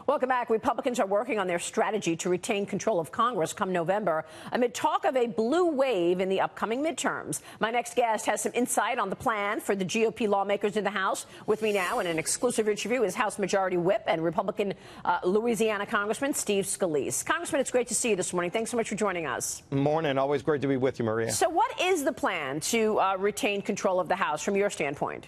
Welcome back. Republicans are working on their strategy to retain control of Congress come November amid talk of a blue wave in the upcoming midterms. My next guest has some insight on the plan for the GOP lawmakers in the House. With me now in an exclusive interview is House Majority Whip and Republican Louisiana Congressman Steve Scalise. Congressman, it's great to see you this morning. Thanks so much for joining us. Morning. Always great to be with you, Maria. So what is the plan to retain control of the House from your standpoint?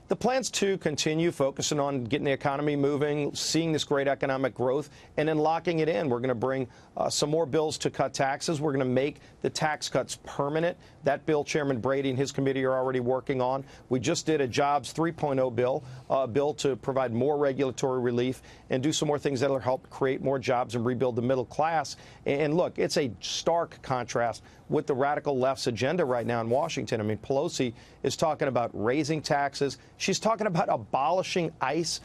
The plan's to continue focusing on getting the economy moving, seeing this great economic growth, and then locking it in. We're going to bring some more bills to cut taxes. We're going to make the tax cuts permanent. That bill, Chairman Brady and his committee are already working on. We just did a Jobs 3.0 bill, a bill to provide more regulatory relief and do some more things that will help create more jobs and rebuild the middle class. And look, it's a stark contrast with the radical left's agenda right now in Washington. I mean, Pelosi is talking about raising taxes. She's talking about abolishing ICE,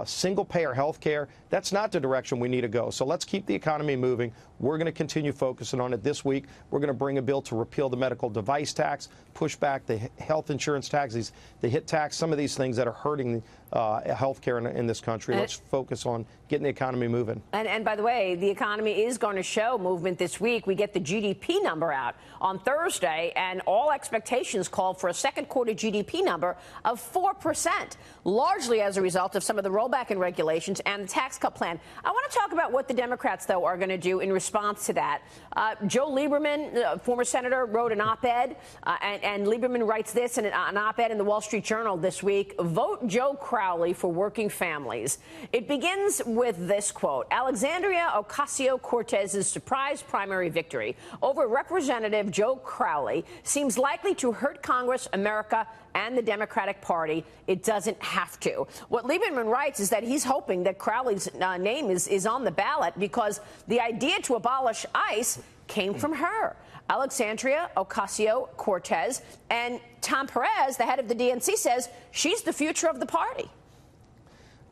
single-payer health care. That's not the direction we need to go. So let's keep the economy moving. We're going to continue focusing on it this week. We're going to bring a bill to repeal the medical device tax, push back the health insurance taxes, the HIT tax, some of these things that are hurting health care in this country. Let's focus on getting the economy moving. And by the way, the economy is going to show movement this week. We get the GDP number out on Thursday, and all expectations call for a second quarter GDP number of 4%, largely as a result of some of the rollback in regulations and the tax cut plan. I want to talk about what the Democrats, though, are going to do in response to that. Joe Lieberman, former senator, wrote an op-ed, and Lieberman writes this in an op-ed in the Wall Street Journal this week: vote Joe Crowley for working families. It begins with this quote: Alexandria Ocasio-Cortez's surprise primary victory over Representative Joe Crowley seems likely to hurt Congress, America, and the Democratic Party. It doesn't have to. What Lieberman writes is that he's hoping that Crowley's name is on the ballot because the idea to abolish ICE came from her, Alexandria Ocasio-Cortez. And Tom Perez, the head of the DNC, says she's the future of the party.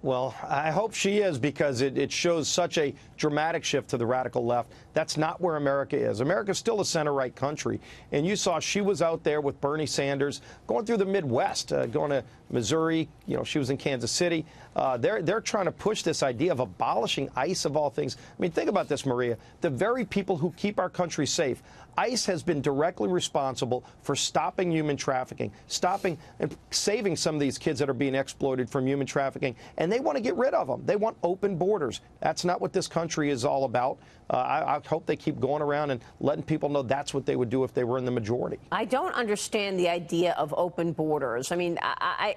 Well, I hope she is, because it shows such a dramatic shift to the radical left. That's not where America is. America's still a center-right country. And you saw she was out there with Bernie Sanders going through the Midwest, going to Missouri. You know, she was in Kansas City. They're trying to push this idea of abolishing ICE, of all things. I mean, think about this, Maria. The very people who keep our country safe. ICE has been directly responsible for stopping human trafficking, stopping and saving some of these kids that are being exploited from human trafficking, and they want to get rid of them. They want open borders. That's not what this country is all about. I hope they keep going around and letting people know that's what they would do if they were in the majority. I don't understand the idea of open borders. I mean,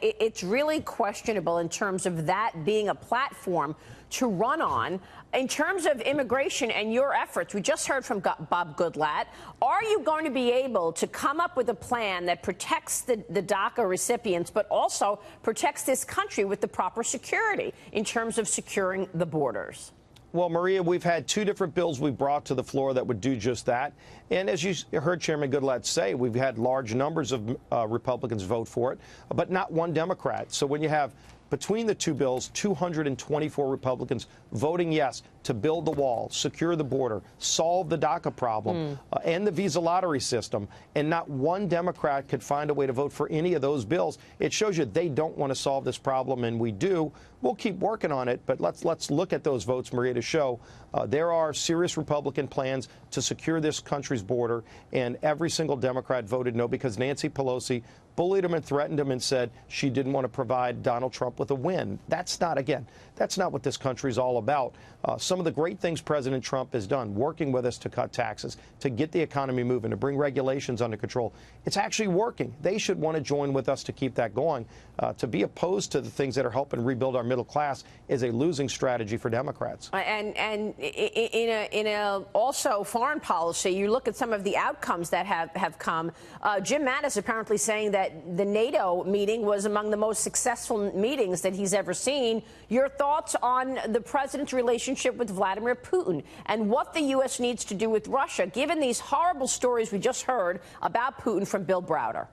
it's really questionable in terms of that being a platform to run on. In terms of immigration and your efforts, we just heard from Bob Goodlatte. Are you going to be able to come up with a plan that protects the DACA recipients, but also protects this country with the proper security in terms of securing the borders? Well, Maria, we've had two different bills we brought to the floor that would do just that. And as you heard Chairman Goodlatte say, we've had large numbers of Republicans vote for it, but not one Democrat. So when you have, between the two bills, 224 Republicans voting yes to build the wall, secure the border, solve the DACA problem, and the visa lottery system, and not one Democrat could find a way to vote for any of those bills, it shows you they don't want to solve this problem, and we do. We'll keep working on it, but let's look at those votes, Maria, to show there are serious Republican plans to secure this country's border, and every single Democrat voted no because Nancy Pelosi bullied him and threatened him and said she didn't want to provide Donald Trump with a win. That's not, again, that's not what this country's all about. Some of the great things President Trump has done, working with us to cut taxes, to get the economy moving, to bring regulations under control, it's actually working. They should want to join with us to keep that going. To be opposed to the things that are helping rebuild our middle class is a losing strategy for Democrats. And in a also foreign policy, you look at some of the outcomes that have come. Jim Mattis apparently saying that the NATO meeting was among the most successful meetings that he's ever seen. Your thoughts on the president's relationship with Vladimir Putin and what the U.S. needs to do with Russia, given these horrible stories we just heard about Putin from Bill Browder?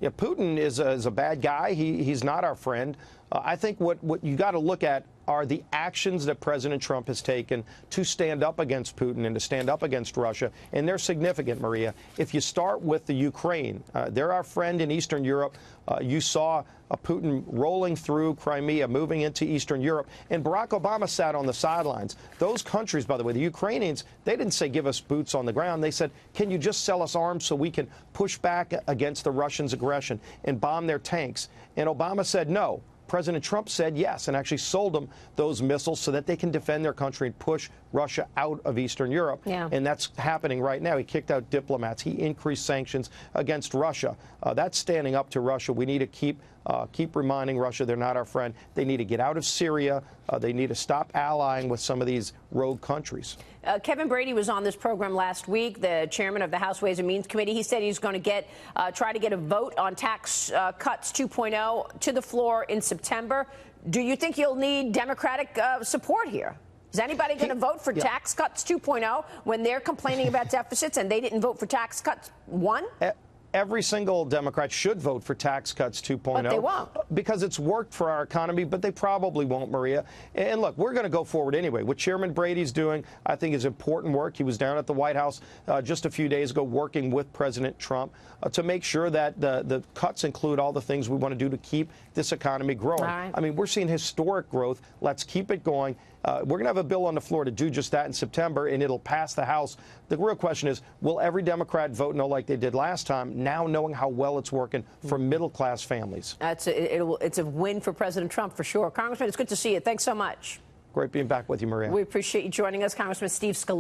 Yeah, Putin is a bad guy. He's not our friend. I think what you got to look at are the actions that President Trump has taken to stand up against Putin and to stand up against Russia, and they're significant, Maria. If you start with the Ukraine, they're our friend in Eastern Europe. You saw Putin rolling through Crimea, moving into Eastern Europe, and Barack Obama sat on the sidelines. Those countries, by the way, the Ukrainians, they didn't say give us boots on the ground. They said, can you just sell us arms so we can push back against the Russians' aggression and bomb their tanks? And Obama said no. President Trump said yes and actually sold them those missiles so that they can defend their country and push Russia out of Eastern Europe. Yeah. And that's happening right now. He kicked out diplomats. He increased sanctions against Russia. That's standing up to Russia. We need to keep reminding Russia they're not our friend. They need to get out of Syria. They need to stop allying with some of these rogue countries. Kevin Brady was on this program last week, the chairman of the House Ways and Means Committee. He said he's going to try to get a vote on tax cuts 2.0 to the floor in September. Do you think you'll need Democratic support here? Is anybody going to vote for tax cuts 2.0 when they're complaining about deficits and they didn't vote for tax cuts 1? Every single Democrat should vote for tax cuts 2.0. But they won't. Because it's worked for our economy, but they probably won't, Maria. And look, we're going to go forward anyway. What Chairman Brady's doing, I think, is important work. He was down at the White House just a few days ago working with President Trump to make sure that the cuts include all the things we want to do to keep this economy growing. Right. I mean, we're seeing historic growth. Let's keep it going. We're going to have a bill on the floor to do just that in September, and it'll pass the House. The real question is, will every Democrat vote no like they did last time, now knowing how well it's working for middle-class families? It's a win for President Trump, for sure. Congressman, it's good to see you. Thanks so much. Great being back with you, Maria. We appreciate you joining us, Congressman Steve Scalise.